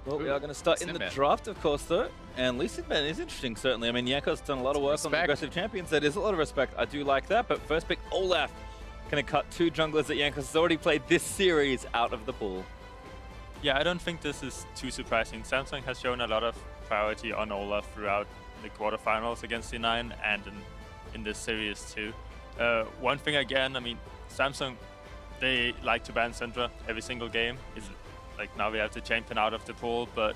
Well, we are going to start in the draft, of course, though. And Lee Sin is interesting, certainly. I mean, Jankos done a lot of work on the aggressive champions. That is a lot of respect. I do like that. But first pick, Olaf. Going to cut 2 junglers that Jankos has already played this series out of the pool. Yeah, I don't think this is too surprising. Samsung has shown a lot of priority on Olaf throughout the quarterfinals against C9 and in this series too. One thing again, I mean, Samsung, they like to ban Syndra every single game. It's like now we have the champion out of the pool, but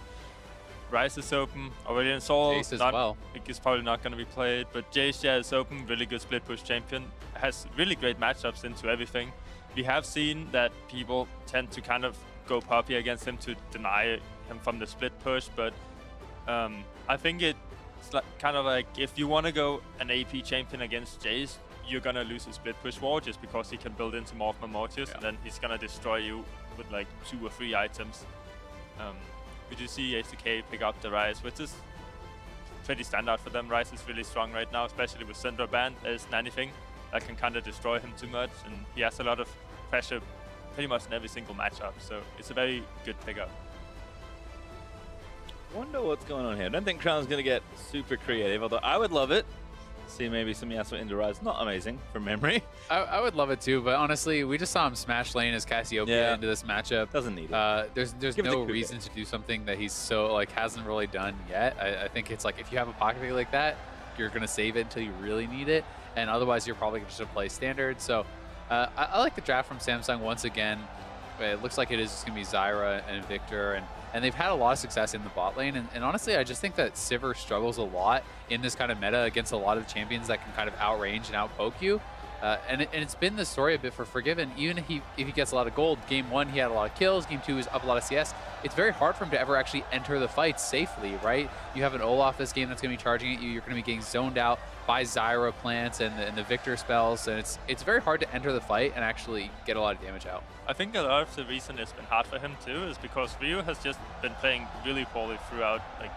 Ryze is open, Aurelion Sol, it's probably not going to be played, but Jace is open, really good split push champion, has really great matchups into everything. We have seen that people tend to kind of go poppy against him to deny him from the split push, but I think it's kind of like if you want to go an AP champion against Jace, you're going to lose a split push war just because he can build into Morph Mortius, and then he's going to destroy you with like 2 or 3 items. We do see H2K pick up the Ryze, which is pretty standard for them. Ryze is really strong right now, especially with Syndra banned. There isn't anything that can kind of destroy him too much, and he has a lot of pressure pretty much in every single matchup, so it's a very good pickup. Wonder what's going on here. I don't think Crown's going to get super creative, although I would love it. See maybe some Yasuo into Ryze. Not amazing from memory. I would love it too, but honestly, we just saw him smash lane as Cassiopeia into this matchup. Doesn't need it. There's no reason to do something that he's so like hasn't really done yet. I think it's like if you have a pocket pick like that, you're gonna save it until you really need it, and otherwise you're probably just gonna play standard. So I like the draft from Samsung once again. It looks like it is just gonna be Zyra and Viktor, and they've had a lot of success in the bot lane. And honestly, I just think that Sivir struggles a lot in this kind of meta against a lot of champions that can kind of outrange and outpoke you. And it's been the story a bit for Froggen. Even if he gets a lot of gold, game 1 he had a lot of kills, game 2 is up a lot of CS. It's very hard for him to ever actually enter the fight safely, right? You have an Olaf this game that's going to be charging at you. You're going to be getting zoned out by Zyra plants and the Viktor spells, and it's very hard to enter the fight and actually get a lot of damage out. I think a lot of the reason it's been hard for him too is because Ryu has just been playing really poorly throughout like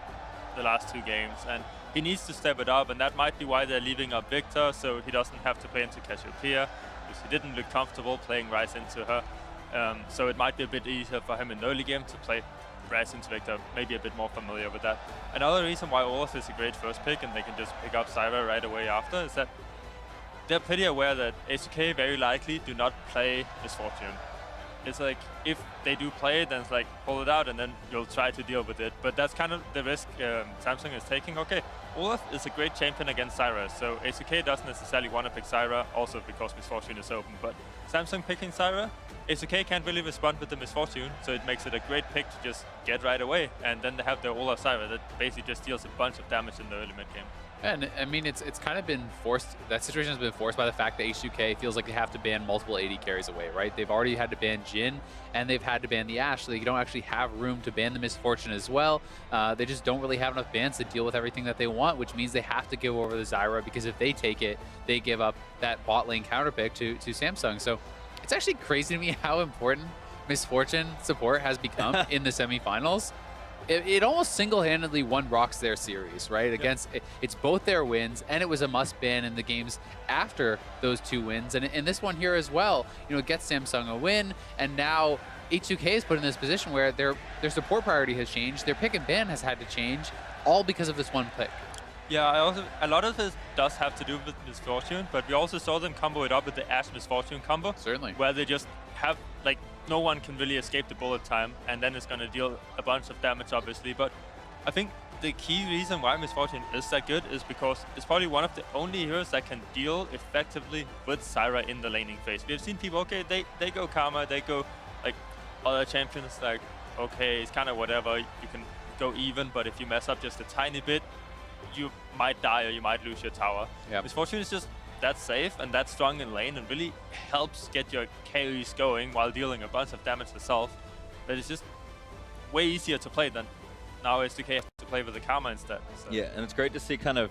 the last 2 games, and he needs to step it up, and that might be why they're leaving up Viktor, so he doesn't have to play into Cassiopeia, because he didn't look comfortable playing Ryze into her. So it might be a bit easier for him in the early game to play Ryze into Viktor, maybe a bit more familiar with that. Another reason why Olaf is a great first pick and they can just pick up Zyra right away after is that they're pretty aware that H2K very likely do not play Misfortune. It's like, if they do play it, then it's like, pull it out and then you'll try to deal with it. But that's kind of the risk Samsung is taking. Okay, Olaf is a great champion against Zyra, so H2K doesn't necessarily want to pick Zyra, also because Misfortune is open. But Samsung picking Zyra, H2K can't really respond with the Misfortune, so it makes it a great pick to just get right away. And then they have the Olaf Zyra that basically just deals a bunch of damage in the early mid game. And I mean, it's kind of been forced, that situation has been forced by the fact that H2K feels like they have to ban multiple AD carries away, right? They've already had to ban Jhin, and they've had to ban the Ashe, so they don't actually have room to ban the Misfortune as well. They just don't really have enough bans to deal with everything that they want, which means they have to give over the Zyra, because if they take it, they give up that bot lane counter pick to Samsung. So it's actually crazy to me how important Misfortune support has become in the semifinals. It almost single-handedly won Rocks their series, right? Against it's both their wins, and it was a must-ban in the games after those 2 wins. And in this one here as well, you know, it gets Samsung a win, and now H2K is put in this position where their support priority has changed, their pick and ban has had to change, all because of this one pick. Yeah, a lot of this does have to do with Misfortune, but we also saw them combo it up with the Ashe Misfortune combo. Certainly. Where they just have, like, no one can really escape the bullet time, and then it's going to deal a bunch of damage, obviously. But I think the key reason why Misfortune is that good is because it's probably one of the only heroes that can deal effectively with Zyra in the laning phase. We have seen people, okay, they go Karma, they go, like, other champions, like, okay, it's kind of whatever, you can go even, but if you mess up just a tiny bit, you might die or you might lose your tower. Yep. Misfortune is just that safe and that strong in lane and really helps get your carries going while dealing a bunch of damage herself. But it's just way easier to play than now H2K has to play with the Karma instead. So. Yeah, and it's great to see kind of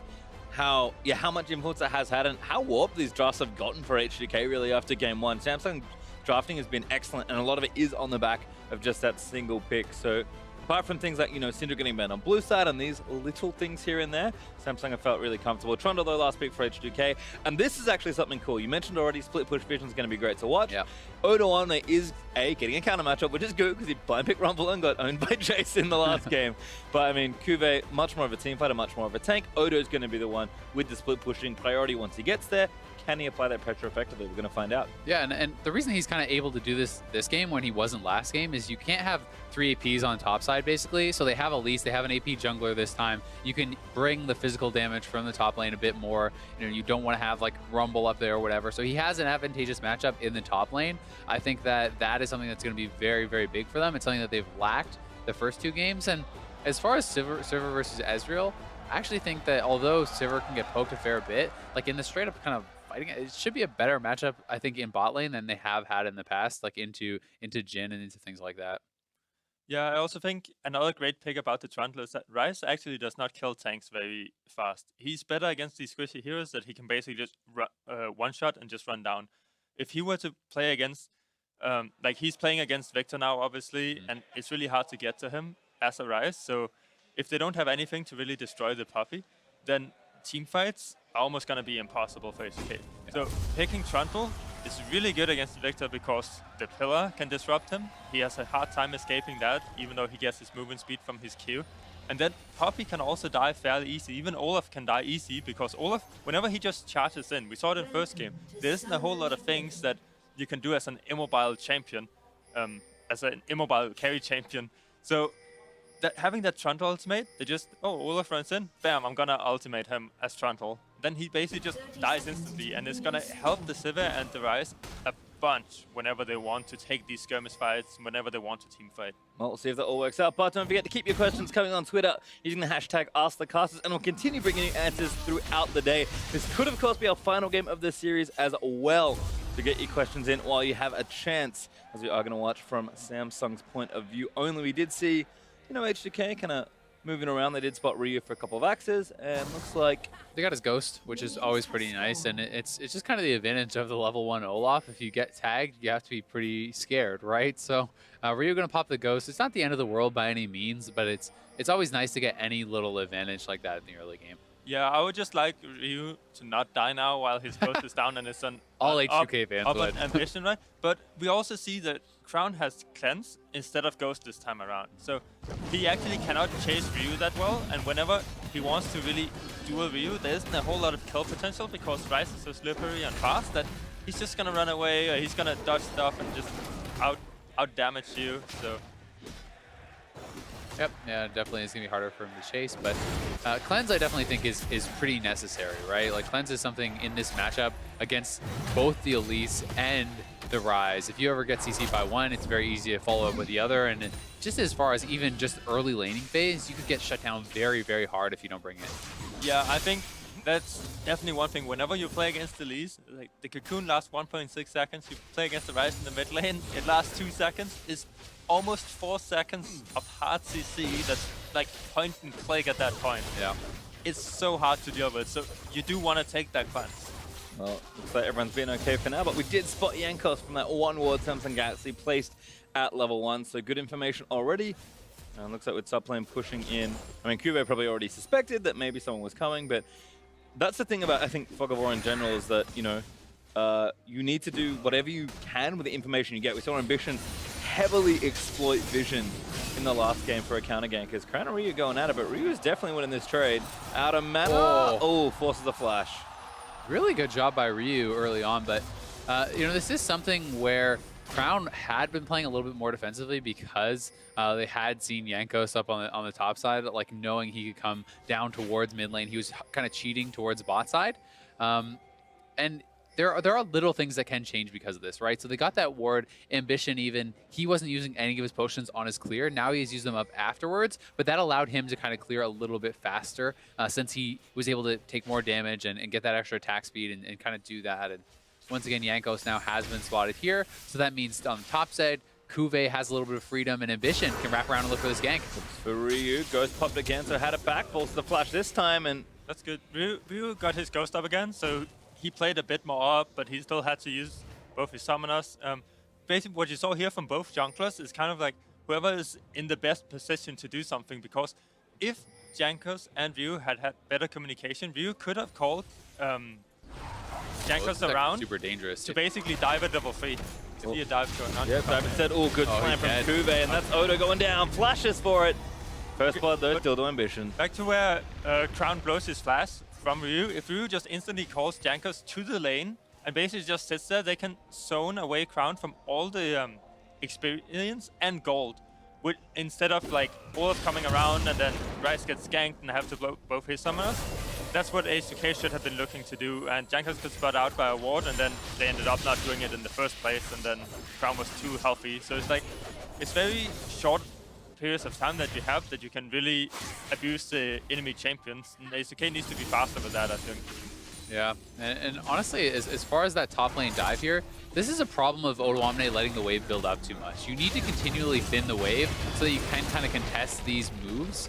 how much influence it has had and how warped these drafts have gotten for H2K really after game 1. Samsung drafting has been excellent, and a lot of it is on the back of just that single pick. So apart from things like, Syndra getting banned on blue side and these little things here and there, Samsung have felt really comfortable. Trundle, though, last pick for H2K. And this is actually something cool. You mentioned already split push vision is going to be great to watch. Yeah. Odoamne is, getting a counter matchup, which is good because he blind picked Rumble and got owned by Jace in the last game. But, I mean, CuVee, much more of a team fighter, much more of a tank. Odo's going to be the one with the split pushing priority once he gets there. Can he apply that pressure effectively? We're going to find out. Yeah, and the reason he's kind of able to do this game when he wasn't last game is you can't have 3 APs on top side, basically. So they have Elise, they have an AP jungler this time. You can bring the physical damage from the top lane a bit more. You don't want to have like Rumble up there or whatever. So he has an advantageous matchup in the top lane. I think that is something that's going to be very, very big for them. It's something that they've lacked the first 2 games. And as far as Sivir versus Ezreal, I actually think that although Sivir can get poked a fair bit, like in the straight up kind of fighting, it should be a better matchup, I think, in bot lane than they have had in the past, like into Jhin and into things like that. Yeah, I also think another great pick about the Trundle is that Ryze actually does not kill tanks very fast. He's better against these squishy heroes that he can basically just one-shot and just run down. If he were to play against, like he's playing against Viktor now, obviously, and it's really hard to get to him as a Ryze. So if they don't have anything to really destroy the puppy, then team fights are almost going to be impossible for H2K. Yeah. So picking Trundle is really good against Viktor because the pillar can disrupt him. He has a hard time escaping that, even though he gets his movement speed from his Q. And then Poppy can also die fairly easy. Even Olaf can die easy because Olaf, whenever he just charges in, we saw it in first game, there isn't a whole lot of things that you can do as an immobile champion, as an immobile carry champion. So having that Trundle ultimate, they just, Olaf runs in, bam, I'm gonna ultimate him as Trundle. Then he basically just dies instantly, and it's gonna help the Sivir and the Ryze a bunch whenever they want to take these skirmish fights, whenever they want to team fight. Well, we'll see if that all works out. But don't forget to keep your questions coming on Twitter using the hashtag AskTheCasters, and we'll continue bringing you answers throughout the day. This could, of course, be our final game of the series as well. To get your questions in while you have a chance, as we are going to watch from Samsung's point of view only. We did see, H2K kind of moving around. They did spot Ryu for a couple of axes, and looks like they got his ghost, which is always pretty nice. And it's just kind of the advantage of the level 1 Olaf. If you get tagged, you have to be pretty scared, right? So Ryu going to pop the ghost. It's not the end of the world by any means, but it's always nice to get any little advantage like that in the early game. Yeah, I would just like Ryu to not die now while his ghost is down and it's an all H2K fans would. Ambition, right? But we also see that Crown has cleanse instead of ghost this time around. So he actually cannot chase Ryu that well, and whenever he wants to really duel Ryu, there isn't a whole lot of kill potential because Ryze is so slippery and fast that he's just gonna run away, or he's gonna dodge stuff and just out damage you. So yep, yeah, definitely it's going to be harder for him to chase, but Cleanse I definitely think is pretty necessary, right? Like Cleanse is something in this matchup against both the Elise and the Ryze. If you ever get CC'd by one, it's very easy to follow up with the other, and just as far as even just early laning phase, you could get shut down very, very hard if you don't bring it. Yeah, I think that's definitely one thing. Whenever you play against Elise, like the Cocoon lasts 1.6 seconds, you play against the Ryze in the mid lane, it lasts 2 seconds. It's almost 4 seconds of hard CC that's like point and click at that point. Yeah. It's so hard to deal with, so you do want to take that cleanse. Well, looks like everyone's been okay for now, but we did spot Jankos from that one ward Samsung Galaxy placed at level 1, so good information already. And looks like with top lane pushing in. I mean, CuVee probably already suspected that maybe someone was coming, but that's the thing about, I think, Fog of War in general is that, you need to do whatever you can with the information you get. We saw Ambition heavily exploit vision in the last game for a counter gank, because Crown and Ryu going at it, but Ryu is definitely winning this trade. Out of mana, forces the flash. Really good job by Ryu early on, but this is something where Crown had been playing a little bit more defensively because they had seen Jankos up on the top side, like knowing he could come down towards mid lane. He was kind of cheating towards bot side, and there are little things that can change because of this, right? So they got that ward. Ambition even, he wasn't using any of his potions on his clear. Now he's used them up afterwards, but that allowed him to kind of clear a little bit faster since he was able to take more damage and get that extra attack speed and kind of do that. And once again, Jankos now has been spotted here. So that means on the top side, CuVee has a little bit of freedom, and Ambition can wrap around and look for this gank. For Ryu, Ghost popped again, so had it back, falls the flash this time, and that's good. Ryu got his Ghost up again, so he played a bit more up, but he still had to use both his summoners. Basically, what you saw here from both junglers is kind of like whoever is in the best position to do something, because if Jankos and Ryu had better communication, Ryu could have called Jankos around super dangerous to basically dive at level 3. See a dive going on. Yeah, David said, oh, good plan from CuVee, and that's Odo going down. Flashes for it. First blood though, still to ambition. Back to where Crown blows his flash from Ryu. If Ryu just instantly calls Jankos to the lane and basically just sits there, they can zone away Crown from all the experience and gold. Instead of like Olaf coming around and then Ryze gets ganked and have to blow both his summoners. That's what H2K should have been looking to do, and Jankos got spot out by a ward, and then they ended up not doing it in the first place, and then Crown was too healthy. So it's like, it's very short periods of time that you have that you can really abuse the enemy champions, and H2K needs to be faster with that, I think. Yeah, and honestly, as far as that top lane dive here, this is a problem of Odoamne letting the wave build up too much. You need to continually thin the wave so that you can kind of contest these moves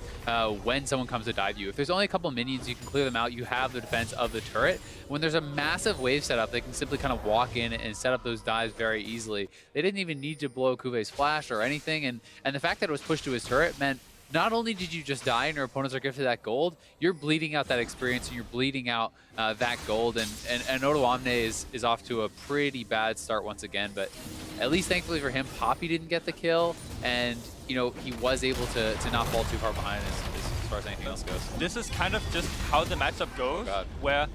when someone comes to dive you. If there's only a couple minions, you can clear them out. You have the defense of the turret. When there's a massive wave setup, they can simply kind of walk in and set up those dives very easily. They didn't even need to blow CuVee's flash or anything, and the fact that it was pushed to his turret meant not only did you just die and your opponents are gifted that gold, you're bleeding out that experience and you're bleeding out that gold. And Odoamne is off to a pretty bad start once again, but at least thankfully for him, Poppy didn't get the kill, and you know he was able to not fall too far behind as far as anything else goes. This is kind of just how the matchup goes, where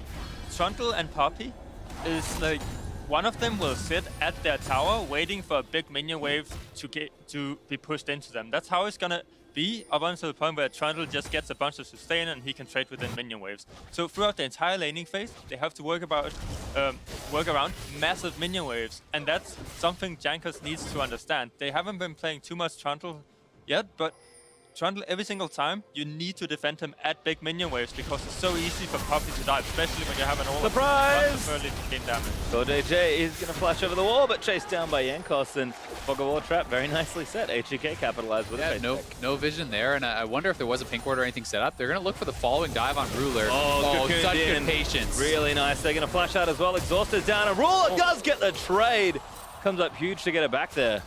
Trundle and Poppy is like, one of them will sit at their tower waiting for a big minion wave to be pushed into them. That's how it's gonna be up until the point where Trundle just gets a bunch of sustain and he can trade within minion waves. So throughout the entire laning phase, they have to work around massive minion waves, and that's something Jankos needs to understand. They haven't been playing too much Trundle yet, but Trundle, every single time, you need to defend him at big minion waves because it's so easy for Poppy to dive, especially when you have an Olaf. Surprise! Early to gain damage. CoreJJ is going to flash over the wall, but chased down by Jankos, and Fog of War trap very nicely set. H2K capitalized with a no vision there, and I wonder if there was a pink ward or anything set up. They're going to look for the following dive on Ruler. Oh, such good patience. Really nice. They're going to flash out as well. Exhausted down, and Ruler does get the trade. Comes up huge to get it back there.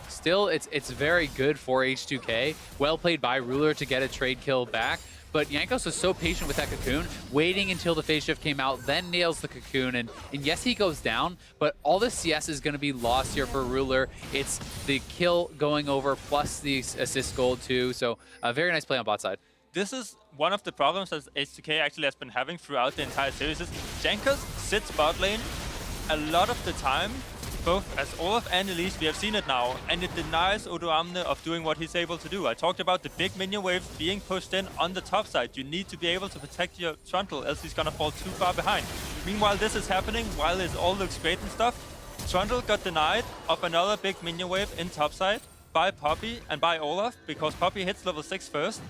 Still, it's very good for H2K. Well played by Ruler to get a trade kill back. But Jankos was so patient with that cocoon, waiting until the phase shift came out, then nails the cocoon. And yes, he goes down, but all the CS is going to be lost here for Ruler. It's the kill going over plus the assist gold too. So a very nice play on bot side. This is one of the problems that H2K actually has been having throughout the entire series. Is Jankos sits bot lane a lot of the time, both as Olaf and Elise, we have seen it now, and it denies Odoamne of doing what he's able to do. I talked about the big minion waves being pushed in on the top side. You need to be able to protect your Trundle, else he's gonna fall too far behind. Meanwhile, this is happening, while it all looks great and stuff, Trundle got denied of another big minion wave in top side by Poppy and by Olaf, because Poppy hits level 6 first,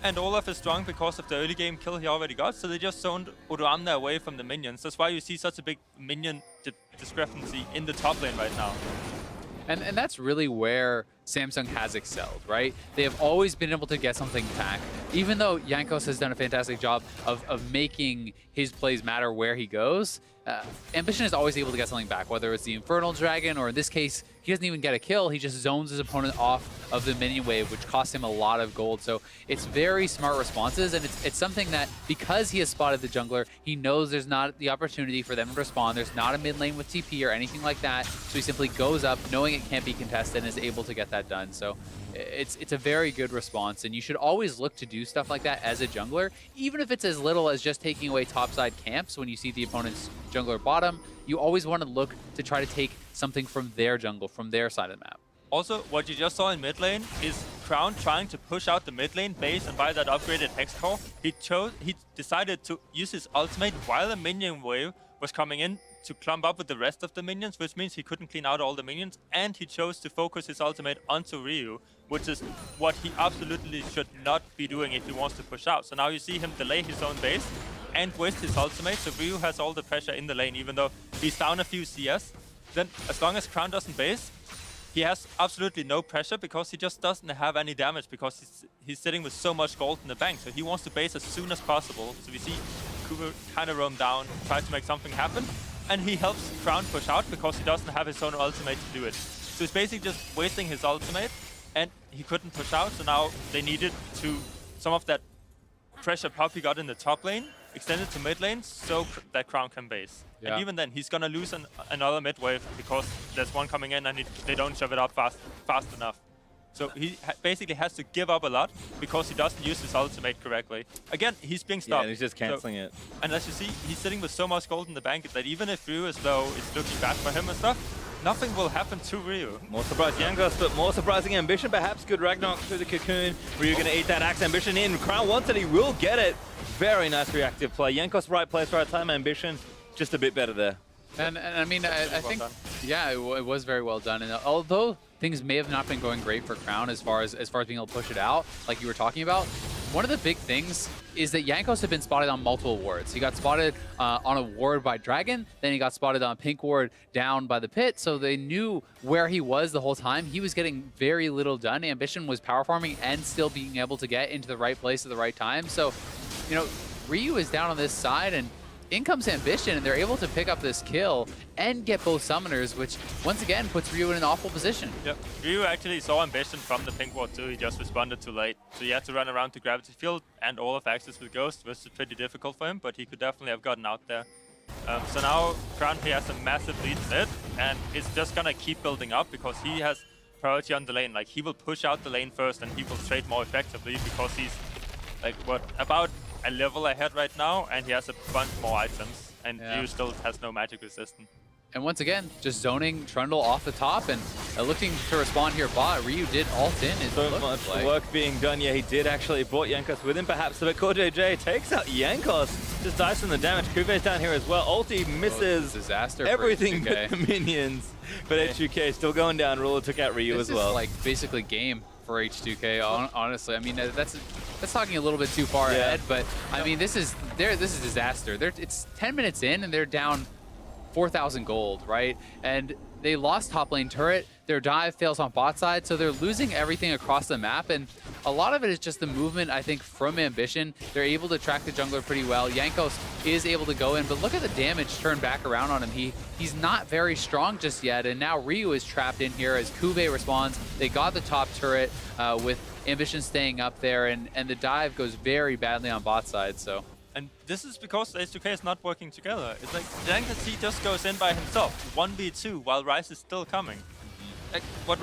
and Olaf is strong because of the early game kill he already got, so they just zoned Odoamne away from the minions. That's why you see such a big minion discrepancy in the top lane right now. And that's really where Samsung has excelled, right? They have always been able to get something back. Even though Jankos has done a fantastic job of making his plays matter where he goes, Ambition is always able to get something back, whether it's the Infernal Dragon, or in this case, he doesn't even get a kill. He just zones his opponent off of the minion wave, which costs him a lot of gold. So it's very smart responses, and it's something that, because he has spotted the jungler, he knows there's not the opportunity for them to respond. There's not a mid lane with TP or anything like that. So he simply goes up, knowing it can't be contested, and is able to get that done. So it's a very good response, and you should always look to do stuff like that as a jungler, even if it's as little as just taking away topside camps when you see the opponent's jungler bottom. You always want to look to try to take something from their jungle, from their side of the map. Also, what you just saw in mid lane is Crown trying to push out the mid lane base and buy that upgraded Hex core. He decided to use his ultimate while the minion wave was coming in to clump up with the rest of the minions, which means he couldn't clean out all the minions, and he chose to focus his ultimate onto Ryu, which is what he absolutely should not be doing if he wants to push out. So now you see him delay his own base and waste his ultimate, so Ryu has all the pressure in the lane, even though he's down a few CS. Then, as long as Crown doesn't base, he has absolutely no pressure because he just doesn't have any damage because he's sitting with so much gold in the bank. So he wants to base as soon as possible. So we see CuVee kind of roam down, try to make something happen, and he helps Crown push out because he doesn't have his own ultimate to do it. So he's basically just wasting his ultimate and he couldn't push out, so now they needed to, some of that pressure Poppy got in the top lane, extended to mid lane, so that Crown can base. Yeah. And even then, he's gonna lose another mid wave because there's one coming in and they don't shove it up fast enough. So he basically has to give up a lot because he doesn't use his ultimate correctly. Again, he's being stopped. Yeah, and he's just cancelling it. And as you see, he's sitting with so much gold in the bank that even if Ryu is low, it's looking bad for him and stuff, nothing will happen to Ryu. More surprised Jankos, but more surprising Ambition. Perhaps good Ragnarok through the cocoon. Ryu gonna eat that axe. Ambition in. Crown wants it, he will get it. Very nice reactive play. Jankos right place, right time. Ambition just a bit better there. And I mean, I think, yeah, it was very well done. And although things may have not been going great for Crown as far as being able to push it out, like you were talking about, one of the big things is that Jankos had been spotted on multiple wards. He got spotted on a ward by Dragon, then he got spotted on pink ward down by the pit, so they knew where he was the whole time. He was getting very little done. Ambition was power farming and still being able to get into the right place at the right time. So, you know, Ryu is down on this side, and in comes Ambition, and they're able to pick up this kill and get both summoners, which once again puts Ryu in an awful position. Yep. Ryu actually saw Ambition from the pink ward too. He just responded too late. So he had to run around to Gravity Field and Olaf access with Ghost, which is pretty difficult for him, but he could definitely have gotten out there. So now Crown he has a massive lead in it, and it's just gonna keep building up because he has priority on the lane. Like, he will push out the lane first and he will trade more effectively because he's like, what, about a level ahead right now, and he has a bunch more items, and Ryu still has no magic resistance. And once again, just zoning Trundle off the top and looking to respond here bot. Ryu did ult in. So much work being done. Yeah, he did actually. Brought Jankos with him perhaps, but CoreJJ takes out Jankos. Just dice in the damage. CuVee's down here as well. Ulti misses disaster everything but the minions. But H2K still going down. Ruler took out Ryu as well. This is like basically game for H2K, honestly. I mean, that's talking a little bit too far ahead, but I mean, this is disaster. It's 10 minutes in and they're down 4,000 gold, right? And they lost top lane turret. Their dive fails on bot side, so they're losing everything across the map. And a lot of it is just the movement, I think, from Ambition. They're able to track the jungler pretty well. Jankos is able to go in, but look at the damage turned back around on him. He's not very strong just yet, and now Ryu is trapped in here as CuVee responds. They got the top turret with Ambition staying up there, and the dive goes very badly on bot side, so. And this is because H2K is not working together. It's like Jankos, he just goes in by himself, 1v2, while Ryze is still coming. Like, what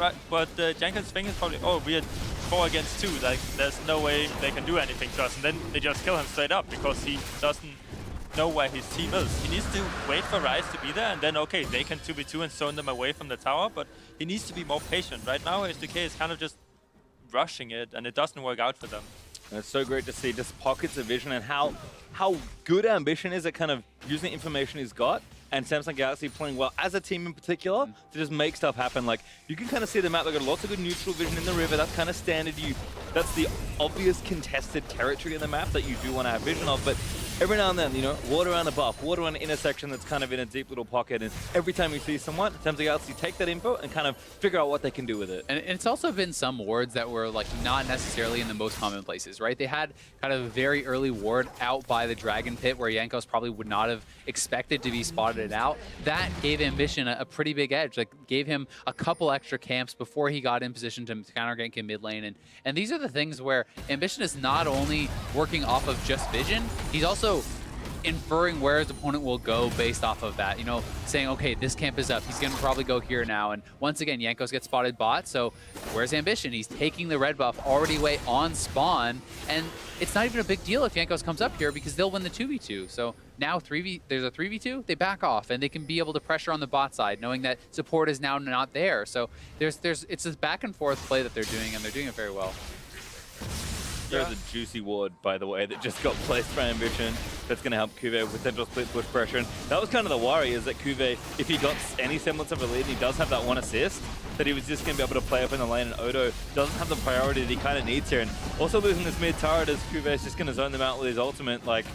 Jankos' thing is probably, oh, we are 4 against 2, like, there's no way they can do anything to us, and then they just kill him straight up because he doesn't know where his team is. He needs to wait for Ryze to be there, and then, okay, they can 2v2 and zone them away from the tower, but he needs to be more patient. Right now, H2K is kind of just rushing it, and it doesn't work out for them. And it's so great to see just pockets of vision and how good Ambition is at kind of using the information he's got, and Samsung Galaxy playing well as a team in particular to just make stuff happen. Like, you can kind of see the map. They've got lots of good neutral vision in the river. That's kind of standard. That's the obvious contested territory in the map that you do want to have vision of. But every now and then, you know, water around the buff, water around an intersection that's kind of in a deep little pocket. And every time you see someone, Samsung Galaxy take that info and kind of figure out what they can do with it. And it's also been some wards that were like not necessarily in the most common places, right? They had kind of a very early ward out by the Dragon Pit where Jankos probably would not have expected to be spotted out. That gave Ambition a pretty big edge, like gave him a couple extra camps before he got in position to counter gank in mid lane. And these are the things where Ambition is not only working off of just vision, he's also inferring where his opponent will go based off of that, you know, saying, okay, this camp is up, he's gonna probably go here now. And once again, Jankos gets spotted bot, so where's Ambition? He's taking the red buff already way on spawn, and it's not even a big deal if Jankos comes up here because they'll win the 2v2. So now there's a 3v2, they back off, and they can be able to pressure on the bot side, knowing that support is now not there. So it's this back and forth play that they're doing, and they're doing it very well. There's a juicy ward, by the way, that just got placed by Ambition. That's going to help CuVee with potential split push pressure. And that was kind of the worry, is that CuVee, if he got any semblance of a lead, and he does have that one assist, that he was just going to be able to play up in the lane, and Odo doesn't have the priority that he kind of needs here. And also losing this mid turret as CuVee is just going to zone them out with his ultimate. Like,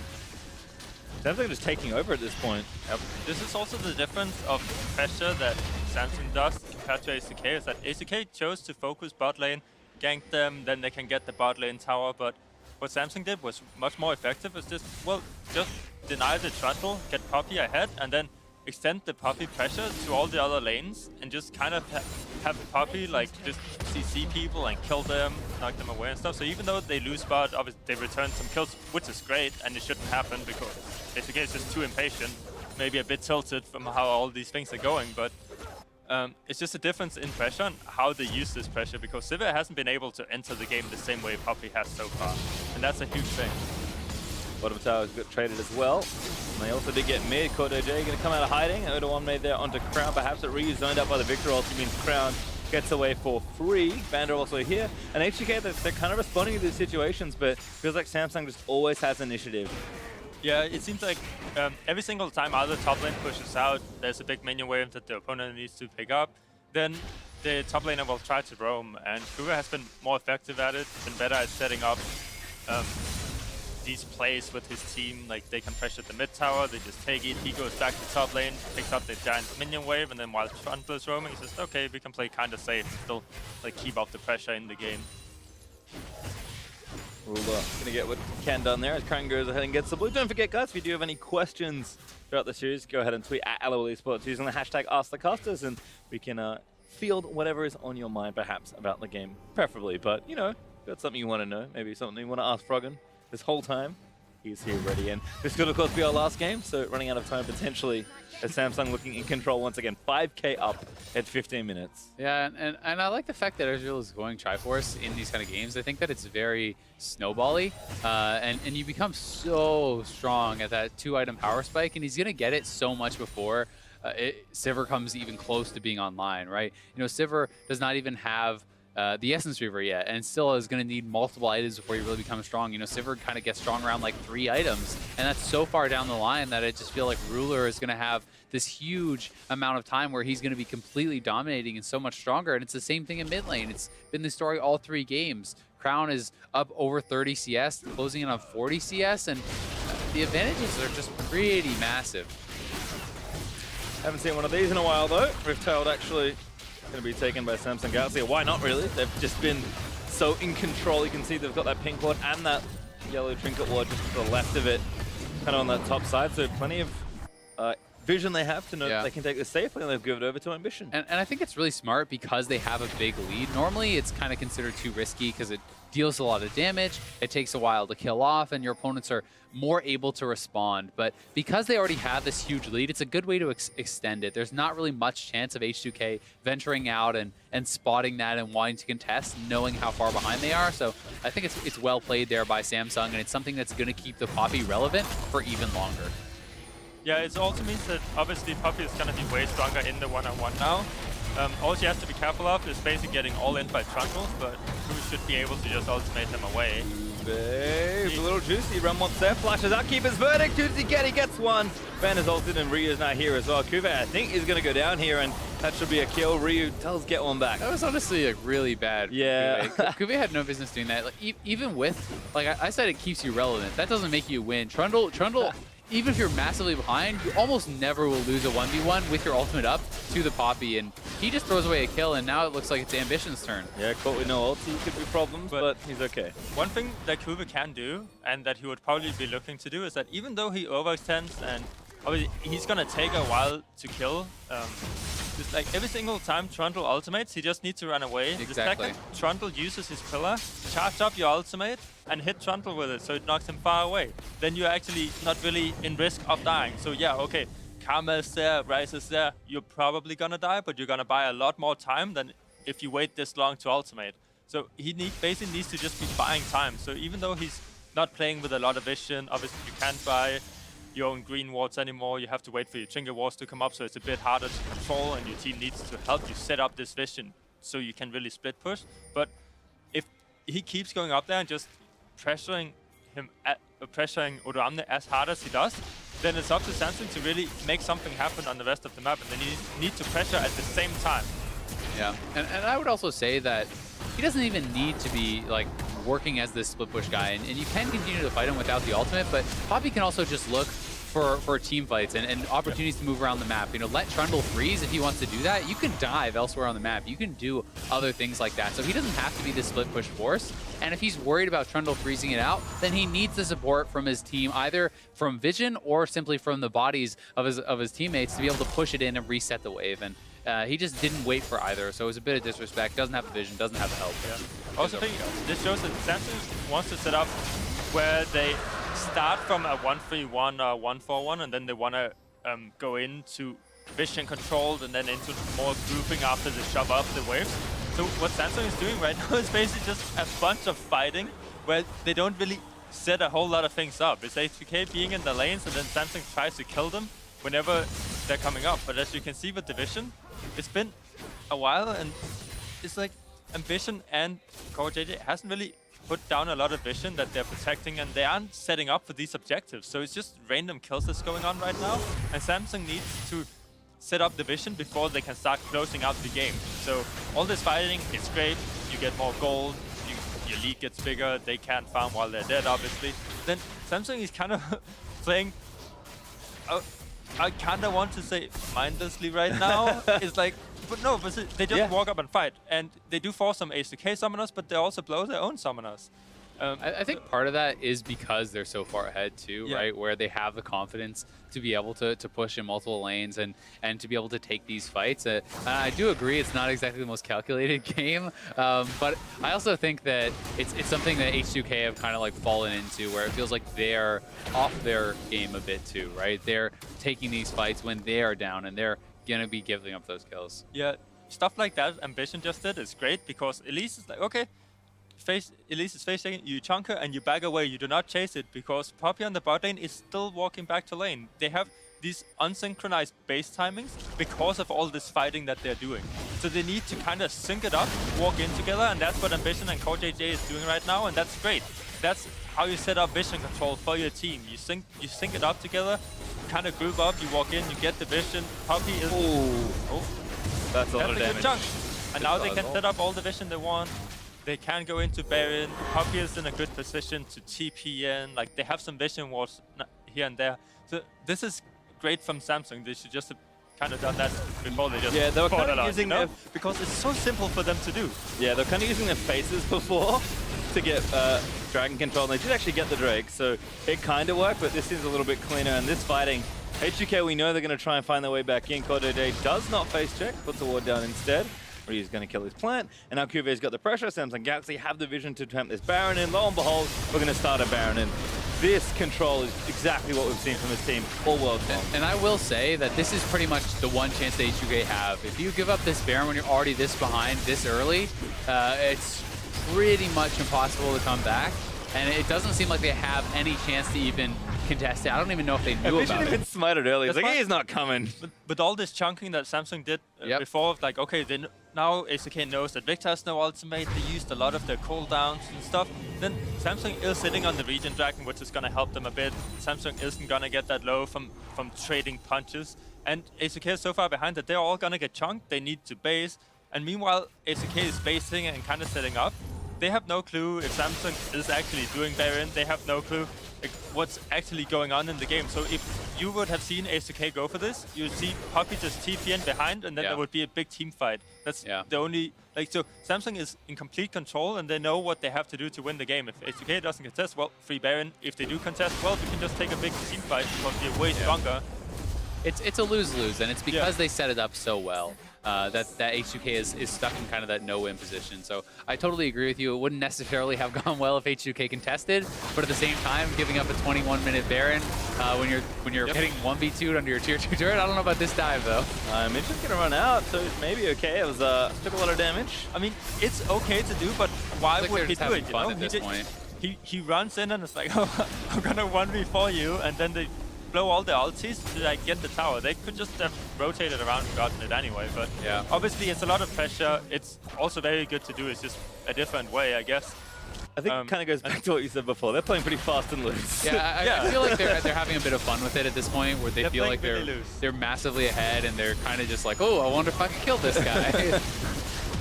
Samsung just taking over at this point. Yep. This is also the difference of pressure that Samsung does compared to ADC, is that ADC chose to focus bot lane, gank them, then they can get the bot lane tower, but what Samsung did was much more effective. It's just, well, just deny the Trundle, get Poppy ahead, and then extend the Poppy pressure to all the other lanes, and just kind of have Poppy like just CC people and kill them, knock them away and stuff. So even though they lose spot, obviously they return some kills, which is great, and it shouldn't happen because ADC is just too impatient, maybe a bit tilted from how all these things are going, but it's just a difference in pressure and how they use this pressure, because Sivir hasn't been able to enter the game the same way Poppy has so far, and that's a huge thing. Bottom tower got traded as well. And they also did get mid. CoreJJ going to come out of hiding. Odoamne there onto Crown. Perhaps it Ryze zoned up by the Viktor ulti means Crown gets away for free. Vander also here. And H2K, they're kind of responding to these situations, but feels like Samsung just always has initiative. Yeah, it seems like every single time either top lane pushes out, there's a big minion wave that the opponent needs to pick up, then the top laner will try to roam, and CuVee has been more effective at it, been better at setting up these plays with his team. Like, they can pressure the mid tower, they just take it, he goes back to top lane, picks up the giant minion wave, and then while Trundle is roaming, he's just, okay, we can play kind of safe and still like keep up the pressure in the game. Ruler gonna get what he can done there as Karen goes ahead and gets the blue. Don't forget, guys, if you do have any questions throughout the series, go ahead and tweet at LoL esports using the hashtag AskTheCasters, and we can field whatever is on your mind, perhaps, about the game, preferably. But, you know, if you've got something you want to know, maybe something you want to ask Froggen this whole time, he's here ready. And this could, of course, be our last game, so running out of time potentially as Samsung looking in control once again. 5K up at 15 minutes. Yeah, and I like the fact that Ezreal is going Triforce in these kind of games. I think that it's very snowbally, and you become so strong at that 2-item power spike, and he's going to get it so much before Sivir comes even close to being online, right? You know, Sivir does not even have the Essence Reaver yet, and still is going to need multiple items before you really become strong. You know, Sivir kind of gets strong around like 3 items, and that's so far down the line that I just feel like Ruler is going to have this huge amount of time where he's going to be completely dominating and so much stronger. And it's the same thing in mid lane. It's been the story all 3 games. Crown is up over 30 CS, closing in on 40 CS, and the advantages are just pretty massive. Haven't seen one of these in a while, though. Rift-tailed actually going to be taken by Samsung Galaxy. Why not, really? They've just been so in control. You can see they've got that pink ward and that yellow trinket ward just to the left of it, kind of on that top side. So plenty of vision they have to know that they can take this safely, and they've given it over to Ambition. And I think it's really smart because they have a big lead. Normally, it's kind of considered too risky because it deals a lot of damage, it takes a while to kill off, and your opponents are more able to respond. But because they already have this huge lead, it's a good way to extend it. There's not really much chance of H2K venturing out and spotting that and wanting to contest, knowing how far behind they are. So I think it's well played there by Samsung, and it's something that's going to keep the Poppy relevant for even longer. Yeah, it also means that obviously Poppy is going to be way stronger in the one-on-one now. All she has to be careful of is basically getting all in by Trundle, but CuVee should be able to just ultimate him away. It's a little juicy. Run wants there, flashes out, keep his verdict. Who does he get? He gets one. Vander's ulted and Ryu's not here as well. CuVee, I think, is going to go down here, and that should be a kill. Ryu does get one back. That was honestly like really bad. Yeah. CuVee had no business doing that. Like even with, like I said, it keeps you relevant. That doesn't make you win. Trundle. Even if you're massively behind, you almost never will lose a 1v1 with your ultimate up to the Poppy, and he just throws away a kill, and now it looks like it's Ambition's turn. Yeah, caught with no ulti could be problems, but he's okay. One thing that CuVee can do, and that he would probably be looking to do, is that even though he overextends, and obviously he's gonna take a while to kill, just like every single time Trundle ultimates, he just needs to run away. Exactly. The second Trundle uses his pillar, charge up your ultimate, and hit Trundle with it, so it knocks him far away. Then you're actually not really in risk of dying. So yeah, okay, Karma is there, Ryze is there, you're probably gonna die, but you're gonna buy a lot more time than if you wait this long to ultimate. So he basically needs to just be buying time. So even though he's not playing with a lot of vision, obviously you can't buy your own green wards anymore, you have to wait for your trinket wards to come up, so it's a bit harder to control, and your team needs to help you set up this vision so you can really split push. But if he keeps going up there and just pressuring Odoamne as hard as he does, then it's up to Samsung to really make something happen on the rest of the map, and then you need to pressure at the same time. Yeah, and I would also say that he doesn't even need to be like working as this split push guy, and you can continue to fight him without the ultimate, but Poppy can also just look for team fights and opportunities to move around the map. You know, let Trundle freeze if he wants to do that. You can dive elsewhere on the map. You can do other things like that. So he doesn't have to be the split push force. And if he's worried about Trundle freezing it out, then he needs the support from his team, either from vision or simply from the bodies of his teammates, to be able to push it in and reset the wave. And he just didn't wait for either, so it was a bit of disrespect. Doesn't have the vision, doesn't have the help. Yeah. Also, I think this shows that Samsung wants to set up where they start from a 1-3-1 or 1-4-1, and then they want to go into vision controlled and then into more grouping after they shove up the waves. So what Samsung is doing right now is basically just a bunch of fighting where they don't really set a whole lot of things up. It's H2K being in the lanes, and then Samsung tries to kill them whenever they're coming up. But as you can see with Division, it's been a while, and it's like Ambition and CoreJJ hasn't really put down a lot of vision that they're protecting, and they aren't setting up for these objectives. So it's just random kills that's going on right now, and Samsung needs to set up the vision before they can start closing out the game. So all this fighting, it's great. You get more gold, your lead gets bigger, they can't farm while they're dead, obviously. Then Samsung is kind of playing, I kind of want to say mindlessly right now. It's like, but no, but they just walk up and fight. And they do force some H2K summoners, but they also blow their own summoners. I think part of that is because they're so far ahead too, right? Where they have the confidence to be able to push in multiple lanes and to be able to take these fights. I do agree it's not exactly the most calculated game, but I also think that it's something that H2K have kind of like fallen into, where it feels like they're off their game a bit too, right? They're taking these fights when they are down, and they're gonna be giving up those kills. Yeah, stuff like that Ambition just did is great, because Elise is like, okay, Elise is facing you chunk her and you back away, you do not chase it, because Poppy on the bot lane is still walking back to lane. They have these unsynchronized base timings because of all this fighting that they're doing. So they need to kind of sync it up, walk in together, and that's what Ambition and CoreJJ is doing right now, and that's great. That's how you set up vision control for your team. You sync it up together, kind of group up, you walk in, you get the vision. Poppy is... That's a lot of damage. Chunk. And now they can set up all the vision they want. They can go into Baron. Poppy is in a good position to TP in. Like, they have some vision wards here and there. So this is great from Samsung. They should just have kind of done that before they just they were kind of using their, because it's so simple for them to do. Yeah, they're kind of using their faces before to get dragon control. And they did actually get the Drake, so it kind of worked, but this is a little bit cleaner. And this fighting, H2K, we know they're going to try and find their way back in. CoreJJ does not face check, puts the ward down instead. Ryze going to kill his plant, and now CuVee's got the pressure. Samsung Galaxy have the vision to attempt this Baron in. Lo and behold, we're going to start a Baron in. This control is exactly what we've seen from this team all world long. And I will say that this is pretty much the one chance that H2K have. If you give up this Baron when you're already this behind, this early, it's pretty much impossible to come back. And it doesn't seem like they have any chance to even contest it. I don't even know if they knew about it. Even smited early. It's like, he's not coming. But all this chunking that Samsung did before, like, okay, now ADC knows that Viktor has no ultimate. They used a lot of their cooldowns and stuff. Then Samsung is sitting on the Regen Dragon, which is going to help them a bit. Samsung isn't going to get that low from trading punches. And ADC is so far behind that they're all going to get chunked. They need to base. And meanwhile, ADC is basing and kind of setting up. They have no clue if Samsung is actually doing Baron. They have no clue what's actually going on in the game. So if you would have seen ADC go for this, you would see Poppy just TP in behind, and then there would be a big team fight. That's the only... Like, so Samsung is in complete control, and they know what they have to do to win the game. If ADC doesn't contest, well, free Baron. If they do contest, well, we can just take a big team fight because we're way stronger. It's a lose-lose, and it's because they set it up so well. That H2K is stuck in kind of that no-win position. So I totally agree with you. It wouldn't necessarily have gone well if H2K contested, but at the same time, giving up a 21-minute Baron when you're getting 1v2'd under your tier 2 turret, I don't know about this dive though. Mitch is gonna run out, so it's maybe okay. It was took a lot of damage. I mean, it's okay to do, but why like would he do it? Fun at this point. He runs in and it's like, oh, I'm gonna 1v4 you, and then they blow all the ultis to like get the tower. They could just have rotated around and gotten it anyway, but obviously it's a lot of pressure. It's also very good to do. It's just a different way, I guess. I think it kind of goes back to what you said before. They're playing pretty fast and loose. Yeah, I feel like they're having a bit of fun with it at this point, where they feel like they're massively ahead and they're kind of just like, oh, I wonder if I can kill this guy.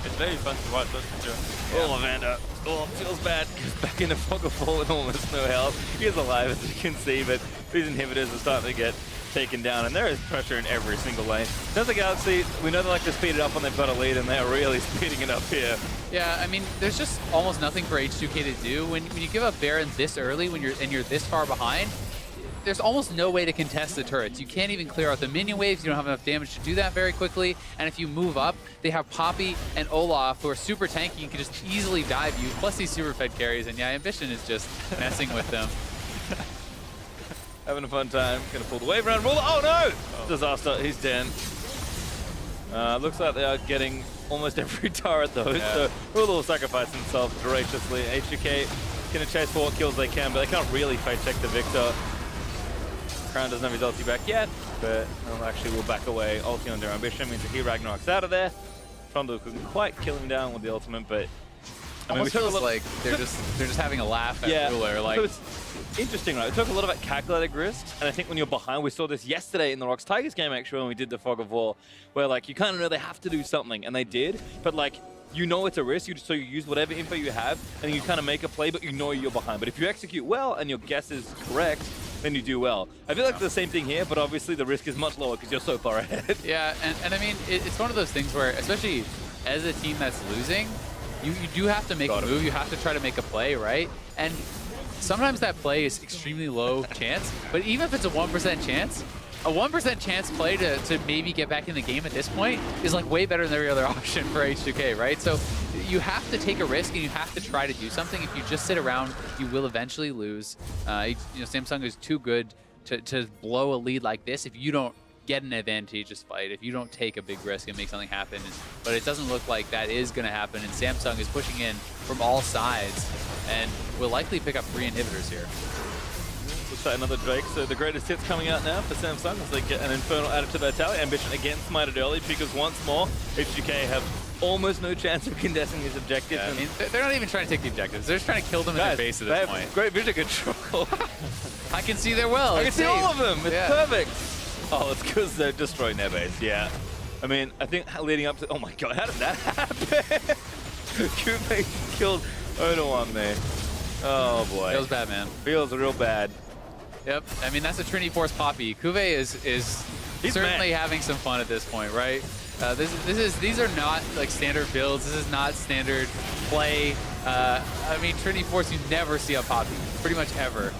It's very fun to watch, that's for sure. Oh, Vander. Oh, feels bad. Goes back into Fog of Fall and almost no health. He is alive, as you can see, but these inhibitors are starting to get taken down, and there is pressure in every single lane. Does the Galaxy, we know they like to speed it up when they've got a lead, and they're really speeding it up here. Yeah, I mean, there's just almost nothing for H2K to do. When you give up Baron this early, when you're this far behind, there's almost no way to contest the turrets. You can't even clear out the minion waves. You don't have enough damage to do that very quickly. And if you move up, they have Poppy and Olaf, who are super tanky and can just easily dive you, plus these super fed carries. And yeah, Ambition is just messing with them. Having a fun time. Gonna pull the wave around. Roll. Oh no! Oh. Disaster. He's dead. Looks like they are getting almost every turret though. Yeah. So Rula will sacrifice himself graciously. H2K gonna chase for what kills they can, but they can't really fight check the Viktor. Crown doesn't have his ulti back yet, but actually will back away. Ulti on their Ambition means that he Ragnarok's out of there. Trundle couldn't quite kill him down with the ultimate, but I mean, feels like they're just having a laugh at Ruler. Like, it's interesting, right? We talk a lot about calculated risks, and I think when you're behind, we saw this yesterday in the Rocks Tigers game actually when we did the Fog of War, where like you kind of know they have to do something, and they did, but like you know it's a risk, so you use whatever info you have, and you kind of make a play, but you know you're behind. But if you execute well and your guess is correct, then you do well. I feel like the same thing here, but obviously the risk is much lower because you're so far ahead. Yeah, and I mean, it's one of those things where, especially as a team that's losing, you do have to make a move, you have to try to make a play, right? And sometimes that play is extremely low chance, but even if it's a 1% chance, a 1% chance play to maybe get back in the game at this point is like way better than every other option for H2K, right? So you have to take a risk and you have to try to do something. If you just sit around, you will eventually lose. You know, Samsung is too good to blow a lead like this if you don't get an advantageous fight, if you don't take a big risk and make something happen. But it doesn't look like that is going to happen, and Samsung is pushing in from all sides and will likely pick up 3 inhibitors here. Looks like another Drake, so the greatest hits coming out now for Samsung as they get an Infernal added to their tally. Ambition again smited early because once more, H2K have almost no chance of contesting his objectives. Yeah, I mean, they're not even trying to take the objectives, they're just trying to kill them in their base at this point. Great vision control. I can see their well. I can see all of them, it's perfect. Oh, it's because they're destroying their base, yeah. I mean, I think leading up to... Oh my god, how did that happen? CuVee killed Odoamne. Oh boy. Feels bad, man. Feels real bad. Yep, I mean, that's a Trinity Force Poppy. CuVee is certainly having some fun at this point, right? These are not like standard builds. This is not standard play. I mean, Trinity Force, you never see a Poppy, pretty much ever.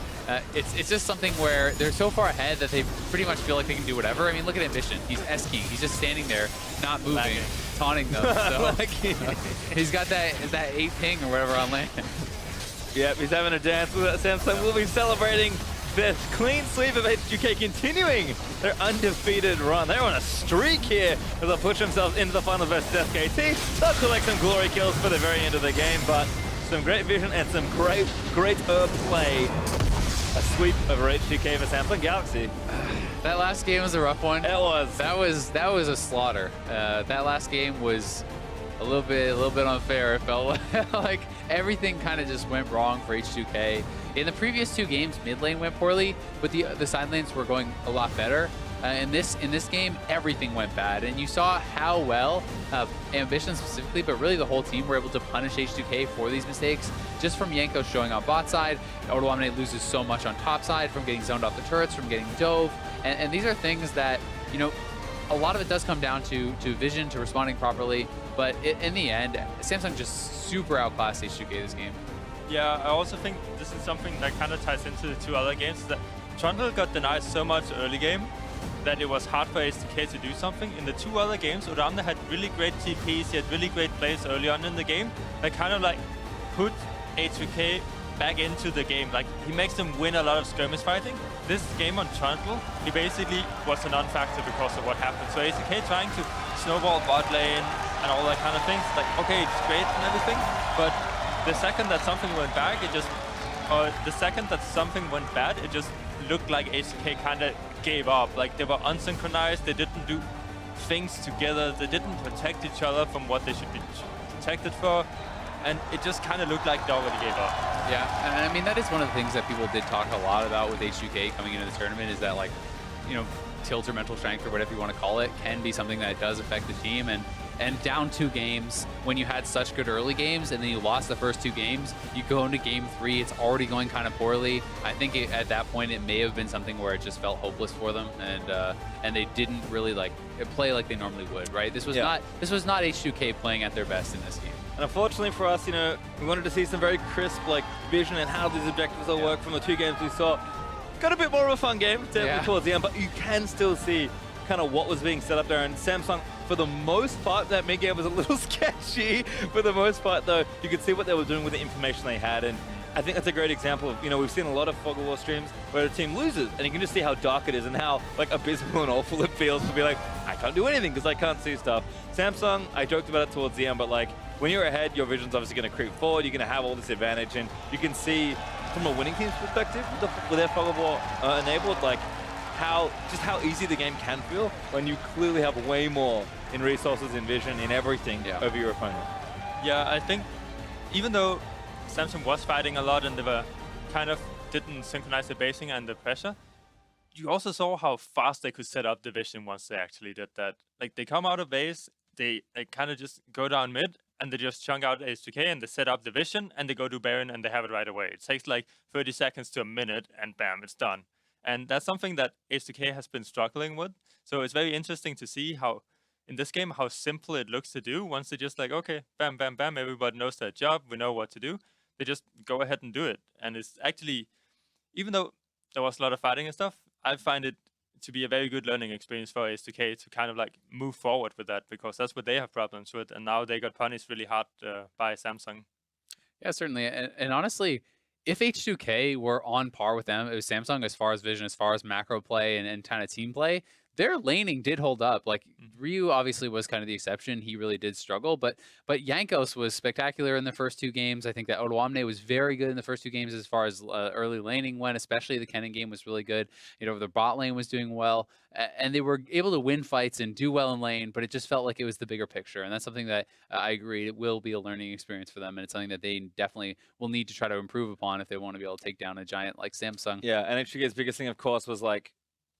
It's just something where they're so far ahead that they pretty much feel like they can do whatever. I mean, look at Ambition. He's S-keying. He's just standing there, not moving, taunting them. So he's got that 8 ping or whatever on lane. Yep, he's having a dance with that. Samsung will be celebrating the clean sweep of H2K, continuing their undefeated run. They're on a streak here as they push themselves into the final versus SKT. They'll collect some glory kills for the very end of the game, but some great vision and some great play. A sweep over H2K for Samsung Galaxy. That last game was a rough one. It was. That was a slaughter. That last game was a little bit unfair. It felt like everything kind of just went wrong for H2K. In the previous 2 games, mid lane went poorly, but the side lanes were going a lot better. In this game, everything went bad, and you saw how well Ambition specifically, but really the whole team were able to punish H2K for these mistakes. Just from Jankos showing on bot side, Odoamne loses so much on top side from getting zoned off the turrets, from getting dove, and these are things that, you know, a lot of it does come down to vision, to responding properly, but in the end, Samsung just super outclassed H2K this game. Yeah, I also think this is something that kind of ties into the 2 other games, that Trundle got denied so much early game that it was hard for H2K to do something. In the 2 other games, Odoamne had really great TPs, he had really great plays early on in the game that kind of like put H2K back into the game. Like, he makes them win a lot of skirmish fighting. This game on Trundle, he basically was a non-factor because of what happened. So H2K trying to snowball bot lane and all that kind of things, like, okay, it's great and everything, but the second that something went back, it just looked like H2K kind of gave up. Like, they were unsynchronized, they didn't do things together, they didn't protect each other from what they should be protected for, and it just kind of looked like they already gave up. Yeah, and I mean, that is one of the things that people did talk a lot about with H2K coming into the tournament, is that, like, you know, tilt or mental strength or whatever you want to call it can be something that does affect the team. And down 2 games, when you had such good early games and then you lost the first 2 games, you go into game 3, it's already going kind of poorly. I think at that point it may have been something where it just felt hopeless for them, and they didn't really play like they normally would, right? This was not H2K playing at their best in this game. And unfortunately for us, you know, we wanted to see some very crisp like vision and how these objectives will work from the 2 games we saw. got a bit more of a fun game towards the end, but you can still see kind of what was being set up there. And Samsung, for the most part, that mid game was a little sketchy. For the most part, though, you could see what they were doing with the information they had. And I think that's a great example of, we've seen a lot of Fog of War streams where a team loses, and you can just see how dark it is and how like abysmal and awful it feels to be like, I can't do anything because I can't see stuff. Samsung, I joked about it towards the end, but like when you're ahead, your vision's obviously going to creep forward. You're going to have all this advantage, and you can see from a winning team's perspective with their Fog of War enabled, like how easy the game can feel when you clearly have way more in resources, in vision, in everything over your opponent. Yeah, I think even though Samsung was fighting a lot and they were kind of didn't synchronize the basing and the pressure, you also saw how fast they could set up the vision once they actually did that. Like they come out of base, they kind of just go down mid and they just chunk out H2K and they set up the vision and they go to Baron and they have it right away. It takes like 30 seconds to a minute and bam, it's done. And that's something that H2K has been struggling with. So it's very interesting to see how, in this game, how simple it looks to do. Once they just like, okay, bam, bam, bam, everybody knows their job, we know what to do. They just go ahead and do it. And it's actually, even though there was a lot of fighting and stuff, I find it to be a very good learning experience for H2K to kind of like move forward with that, because that's what they have problems with. And now they got punished really hard by Samsung. Yeah, certainly. And honestly, if H2K were on par with them, it was Samsung as far as vision, as far as macro play and kind of team play, their laning did hold up. Like Ryu obviously was kind of the exception. He really did struggle, but Jankos was spectacular in the first two games. I think that Odoamne was very good in the first two games as far as early laning went, especially the Kennen game was really good. The bot lane was doing well, and they were able to win fights and do well in lane, but it just felt like it was the bigger picture. And that's something that I agree, it will be a learning experience for them. And it's something that they definitely will need to try to improve upon if they want to be able to take down a giant like Samsung. Yeah, and HGK's biggest thing, of course, was like,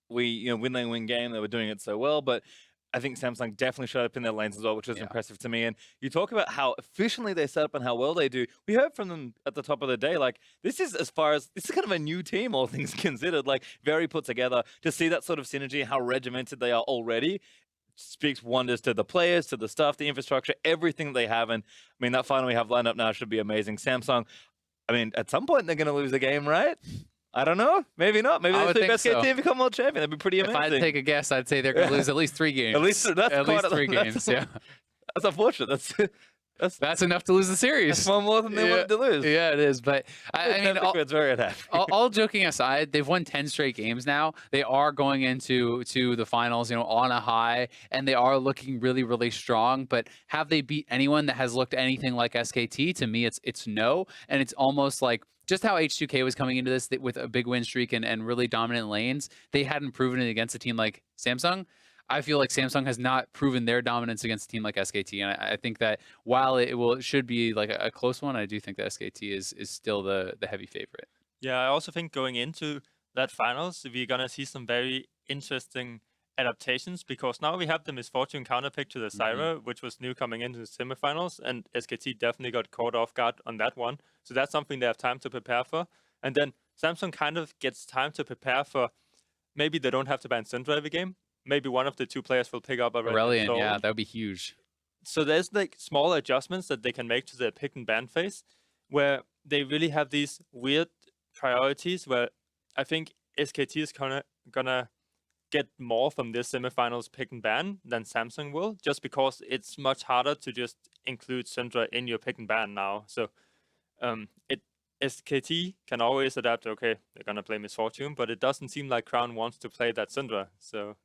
win lane win game, they were doing it so well, but I think Samsung definitely showed up in their lanes as well, which was impressive to me. And you talk about how efficiently they set up and how well they do. We heard from them at the top of the day, like, this is kind of a new team, all things considered, like very put together. To see that sort of synergy and how regimented they are already speaks wonders to the players, to the staff, the infrastructure, everything they have. And I mean, that final we have lined up now should be amazing. Samsung, I mean, at some point they're going to lose a game, right? I don't know. Maybe not. Maybe they play best game team become world champion. That'd be pretty amazing. If I had to take a guess, I'd say they're going to lose at least 3 games. At least three games. Yeah, that's unfortunate. That's enough to lose the series. That's one more than they wanted to lose. Yeah, it is. But I mean, it's very unhappy. all joking aside, they've won 10 straight games now. They are going into the finals, on a high, and they are looking really, really strong. But have they beat anyone that has looked anything like SKT? To me, it's no, and it's almost like just how H2K was coming into this with a big win streak and really dominant lanes. They hadn't proven it against a team like Samsung. I feel like Samsung has not proven their dominance against a team like SKT, and I think that while it should be like a close one, I do think that SKT is still the heavy favorite. Yeah, I also think going into that finals, we're gonna see some very interesting adaptations, because now we have the Misfortune counterpick to the Zyra, which was new coming into the semifinals, and SKT definitely got caught off guard on that one. So that's something they have time to prepare for. And then Samsung kind of gets time to prepare for, maybe they don't have to ban Syndra every game. Maybe one of the 2 players will pick up Aurelian, yeah, that would be huge. So there's like small adjustments that they can make to their pick and ban phase, where they really have these weird priorities, where I think SKT is gonna get more from this semifinals pick and ban than Samsung will, just because it's much harder to just include Syndra in your pick and ban now. So SKT can always adapt, okay, they're gonna play Misfortune, but it doesn't seem like Crown wants to play that Syndra. So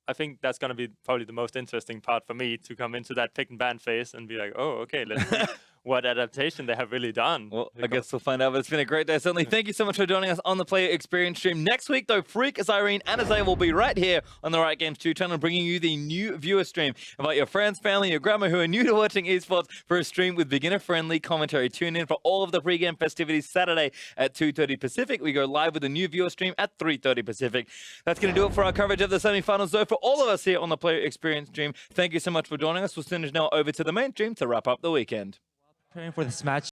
I think that's gonna be probably the most interesting part for me, to come into that pick and ban phase and be like, oh, okay, let's see what adaptation they have really done. Well, I guess we'll find out, but it's been a great day. Certainly, thank you so much for joining us on the Player Experience stream. Next week, though, Freak, Zyra, and Azael will be right here on the Riot Games 2 channel, bringing you the new viewer stream. Invite your friends, family, your grandma who are new to watching esports for a stream with beginner-friendly commentary. Tune in for all of the pre-game festivities Saturday at 2:30 Pacific. We go live with a new viewer stream at 3:30 Pacific. That's going to do it for our coverage of the semi-finals, though. For all of us here on the Player Experience stream, thank you so much for joining us. We'll send it now over to the main stream to wrap up the weekend. Preparing for this match